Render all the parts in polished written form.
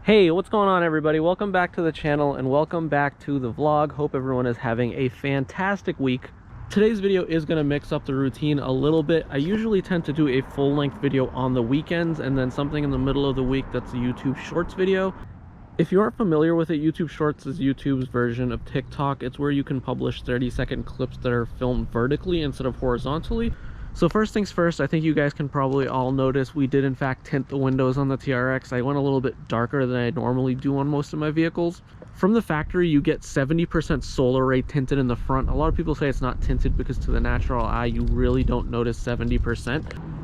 Hey, what's going on everybody? Welcome back to the channel and welcome back to the vlog. Hope everyone is having a fantastic week. Today's video is going to mix up the routine a little bit. I usually tend to do a full-length video on the weekends and then something in the middle of the week that's a YouTube Shorts video. If you aren't familiar with it, YouTube Shorts is YouTube's version of TikTok. It's where you can publish 30-second clips that are filmed vertically instead of horizontally. So first things first, I think you guys can probably all notice we did in fact tint the windows on the TRX. I went a little bit darker than I normally do on most of my vehicles. From the factory, you get 70% solar ray tinted in the front. A lot of people say it's not tinted because to the natural eye, you really don't notice 70%.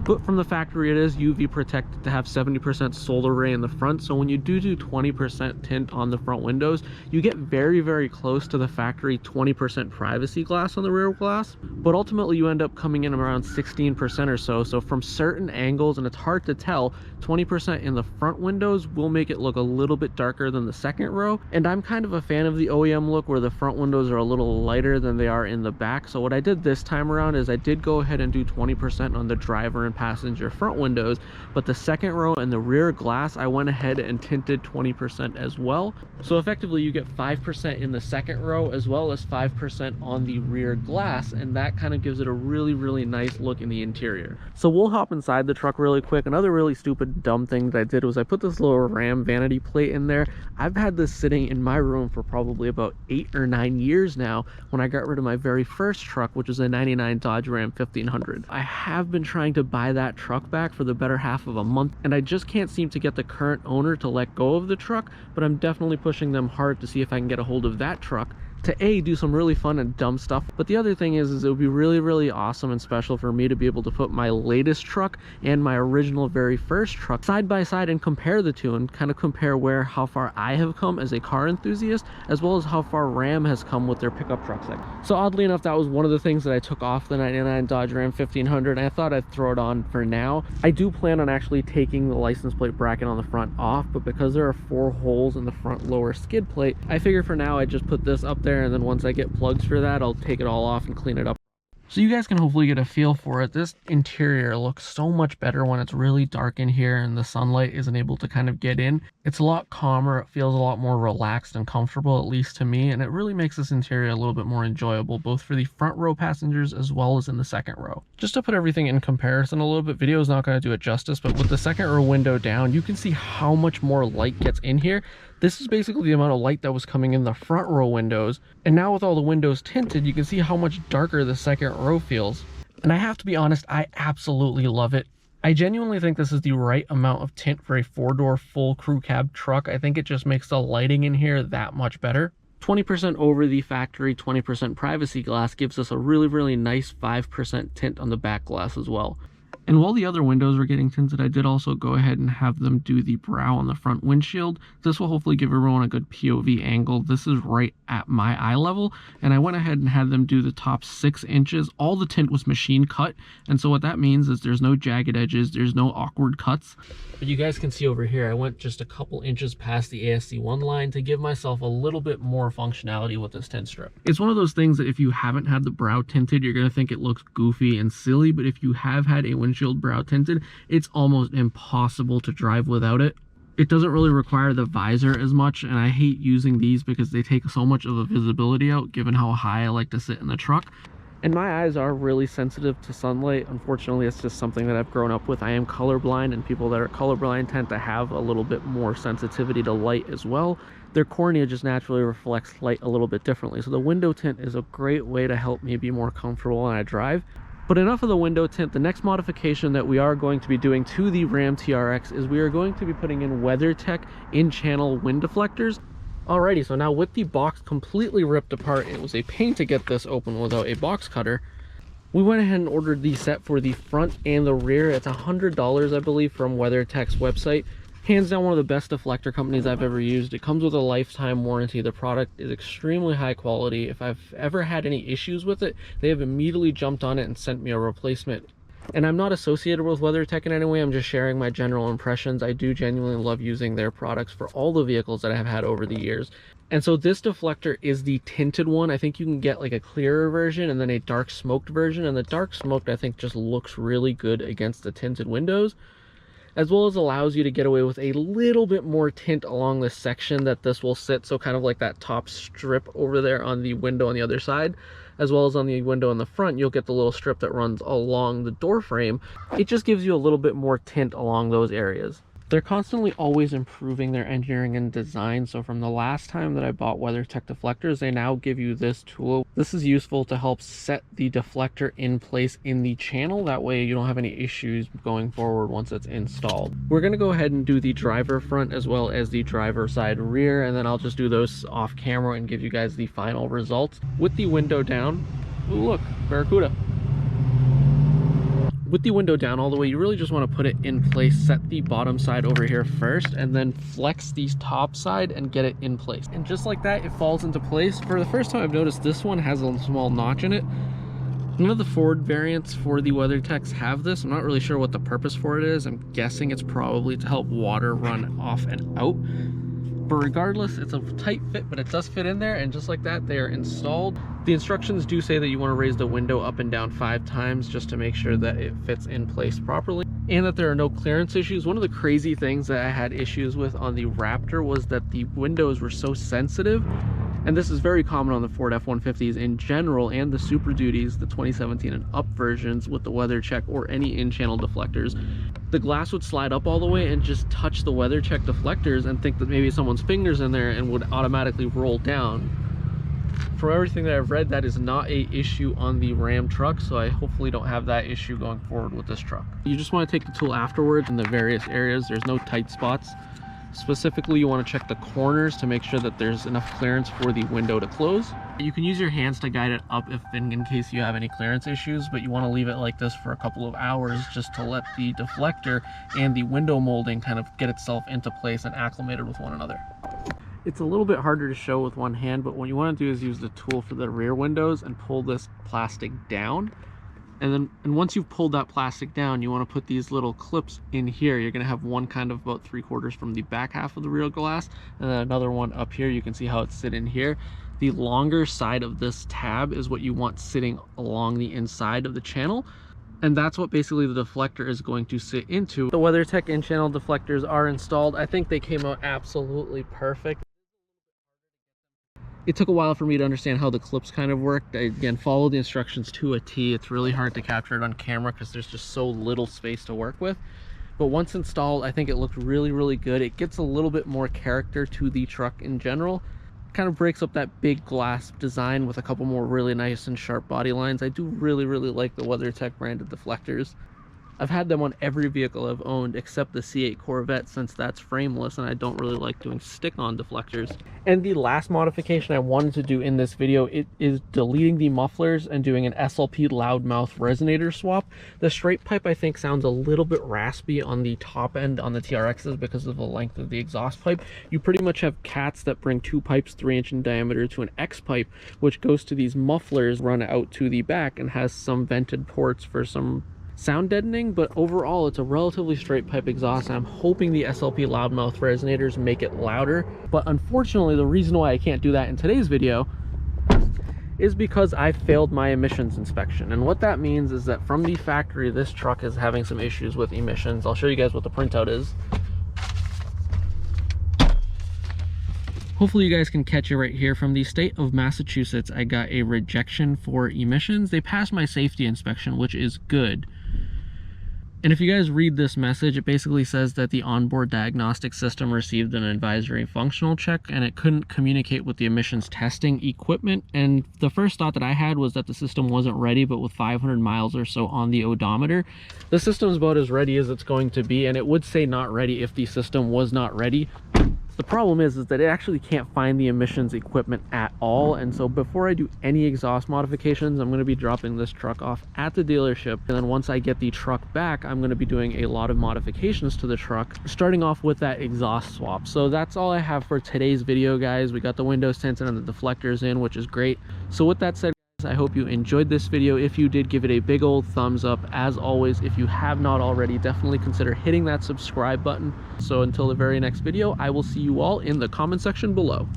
But from the factory, it is UV protected to have 70% solar ray in the front. So when you do 20% tint on the front windows, you get very, very close to the factory 20% privacy glass on the rear glass. But ultimately, you end up coming in around 16% or so. So from certain angles, and it's hard to tell, 20% in the front windows will make it look a little bit darker than the second row. And I'm kind of a fan of the OEM look where the front windows are a little lighter than they are in the back. So what I did this time around is I did go ahead and do 20% on the driver and passenger front windows, but the second row and the rear glass I went ahead and tinted 20% as well. So effectively you get 5% in the second row as well as 5% on the rear glass, and that kind of gives it a really nice look in the interior. So we'll hop inside the truck really quick. Another really stupid dumb thing that I did was I put this little Ram vanity plate in there. I've had this sitting in my room for probably about 8 or 9 years now when I got rid of my very first truck, which was a 99 Dodge Ram 1500. I have been trying to buy that truck back for the better half of a month, and I just can't seem to get the current owner to let go of the truck, but I'm definitely pushing them hard to see if I can get a hold of that truck to do some really fun and dumb stuff. But the other thing is it would be really awesome and special for me to be able to put my latest truck and my original very first truck side by side and compare the two and kind of compare how far I have come as a car enthusiast as well as how far Ram has come with their pickup truck segment. So oddly enough, that was one of the things that I took off the 99 Dodge Ram 1500, and I thought I'd throw it on for now. I do plan on actually taking the license plate bracket on the front off, but because there are 4 holes in the front lower skid plate, I figure for now I just put this up there, and then once I get plugs for that, I'll take it all off and clean it up. So you guys can hopefully get a feel for it. This interior looks so much better when it's really dark in here and the sunlight isn't able to kind of get in. It's a lot calmer. It feels a lot more relaxed and comfortable, at least to me, and it really makes this interior a little bit more enjoyable, both for the front row passengers as well as in the second row. Just to put everything in comparison a little bit, video is not going to do it justice, but with the second row window down, you can see how much more light gets in here. This is basically the amount of light that was coming in the front row windows, and now with all the windows tinted, you can see how much darker the second row feels. And I have to be honest, I absolutely love it. I genuinely think this is the right amount of tint for a 4-door full crew cab truck. I think it just makes the lighting in here that much better. 20% over the factory, 20% privacy glass gives us a really nice 5% tint on the back glass as well. And while the other windows were getting tinted, I did also go ahead and have them do the brow on the front windshield. This will hopefully give everyone a good POV angle. This is right at my eye level, and I went ahead and had them do the top 6 inches. All the tint was machine cut, and so what that means is there's no jagged edges, there's no awkward cuts. But you guys can see over here, I went just a couple inches past the ASC1 line to give myself a little bit more functionality with this tint strip. It's one of those things that if you haven't had the brow tinted, you're going to think it looks goofy and silly, but if you have had a windshield brow tinted, it's almost impossible to drive without it. It doesn't really require the visor as much, and I hate using these because they take so much of the visibility out given how high I like to sit in the truck. And my eyes are really sensitive to sunlight. Unfortunately, it's just something that I've grown up with. I am colorblind, and people that are colorblind tend to have a little bit more sensitivity to light as well. Their cornea just naturally reflects light a little bit differently. So the window tint is a great way to help me be more comfortable when I drive. But enough of the window tint. The next modification that we are going to be doing to the Ram TRX is we are going to be putting in Weathertech in-channel wind deflectors. Alrighty, so now with the box completely ripped apart, it was a pain to get this open without a box cutter. We went ahead and ordered the set for the front and the rear. It's $100, I believe, from Weathertech's website. Hands down one of the best deflector companies I've ever used. It comes with a lifetime warranty. The product is extremely high quality. If I've ever had any issues with it, they have immediately jumped on it and sent me a replacement. And I'm not associated with Weathertech in any way. I'm just sharing my general impressions. I do genuinely love using their products for all the vehicles that I have had over the years. And so this deflector is the tinted one. I think you can get like a clearer version and then a dark smoked version. And the dark smoked, I think, just looks really good against the tinted windows. as well as allows you to get away with a little bit more tint along this section that this will sit, so kind of like that top strip over there on the window on the other side, as well as on the window in the front, you'll get the little strip that runs along the door frame. It just gives you a little bit more tint along those areas. They're constantly always improving their engineering and design, so from the last time that I bought Weathertech deflectors, they now give you this tool. This is useful to help set the deflector in place in the channel. That way you don't have any issues going forward once it's installed. We're going to go ahead and do the driver front as well as the driver side rear, and then I'll just do those off camera and give you guys the final results. With the window down, ooh, look, Barracuda. With the window down all the way, you really just want to put it in place, set the bottom side over here first, and then flex the top side and get it in place. And just like that, it falls into place. For the first time, I've noticed this one has a small notch in it. None of the Ford variants for the WeatherTechs have this. I'm not really sure what the purpose for it is. I'm guessing it's probably to help water run off and out. But regardless, it's a tight fit, but it does fit in there, and just like that, they are installed. The instructions do say that you want to raise the window up and down 5 times just to make sure that it fits in place properly, and that there are no clearance issues. One of the crazy things that I had issues with on the Raptor was that the windows were so sensitive, and this is very common on the Ford F-150s in general, and the Super Duties, the 2017 and up versions with the WeatherCheck or any in-channel deflectors. The glass would slide up all the way and just touch the WeatherCheck deflectors and think that maybe someone's fingers in there and would automatically roll down. From everything that I've read, that is not a issue on the Ram truck, so I hopefully don't have that issue going forward with this truck. You just want to take the tool afterwards in the various areas. There's no tight spots. Specifically, you want to check the corners to make sure that there's enough clearance for the window to close. You can use your hands to guide it up if in case you have any clearance issues, but you want to leave it like this for a couple of hours just to let the deflector and the window molding kind of get itself into place and acclimated with one another. It's a little bit harder to show with one hand, but what you want to do is use the tool for the rear windows and pull this plastic down. And once you've pulled that plastic down, you want to put these little clips in here. You're going to have one kind of about 3/4 from the back half of the rear glass, and then another one up here. You can see how it's sitting here. The longer side of this tab is what you want sitting along the inside of the channel, and that's what basically the deflector is going to sit into. The WeatherTech in-channel deflectors are installed. I think they came out absolutely perfect. It took a while for me to understand how the clips kind of worked. I, again, followed the instructions to a T. It's really hard to capture it on camera because there's just so little space to work with. But once installed, I think it looked really, really good. It gets a little bit more character to the truck in general. Kind of breaks up that big glass design with a couple more really nice and sharp body lines. I do really, really like the WeatherTech branded deflectors. I've had them on every vehicle I've owned except the C8 Corvette, since that's frameless and I don't really like doing stick-on deflectors. And the last modification I wanted to do in this video, it is deleting the mufflers and doing an SLP loudmouth resonator swap. The straight pipe I think sounds a little bit raspy on the top end on the TRXs because of the length of the exhaust pipe. You pretty much have cats that bring 2 pipes 3-inch in diameter to an X pipe, which goes to these mufflers, run out to the back, and has some vented ports for some sound deadening. But overall, it's a relatively straight pipe exhaust, and I'm hoping the SLP loudmouth resonators make it louder. But unfortunately, the reason why I can't do that in today's video is because I failed my emissions inspection. And what that means is that from the factory, this truck is having some issues with emissions. I'll show you guys what the printout is. Hopefully you guys can catch it right here. From the state of Massachusetts, I got a rejection for emissions. They passed my safety inspection, which is good. And if you guys read this message, it basically says that the onboard diagnostic system received an advisory functional check and it couldn't communicate with the emissions testing equipment. And the first thought that I had was that the system wasn't ready, but with 500 miles or so on the odometer, the system's about as ready as it's going to be, and it would say not ready if the system was not ready. The problem is that it actually can't find the emissions equipment at all. And so before I do any exhaust modifications, I'm going to be dropping this truck off at the dealership. And then once I get the truck back, I'm going to be doing a lot of modifications to the truck, starting off with that exhaust swap. So that's all I have for today's video, guys. We got the windows tinted and the deflectors in, which is great. So with that said, I hope you enjoyed this video. If you did, give it a big old thumbs up. As always, if you have not already, definitely consider hitting that subscribe button. So until the very next video, I will see you all in the comment section below.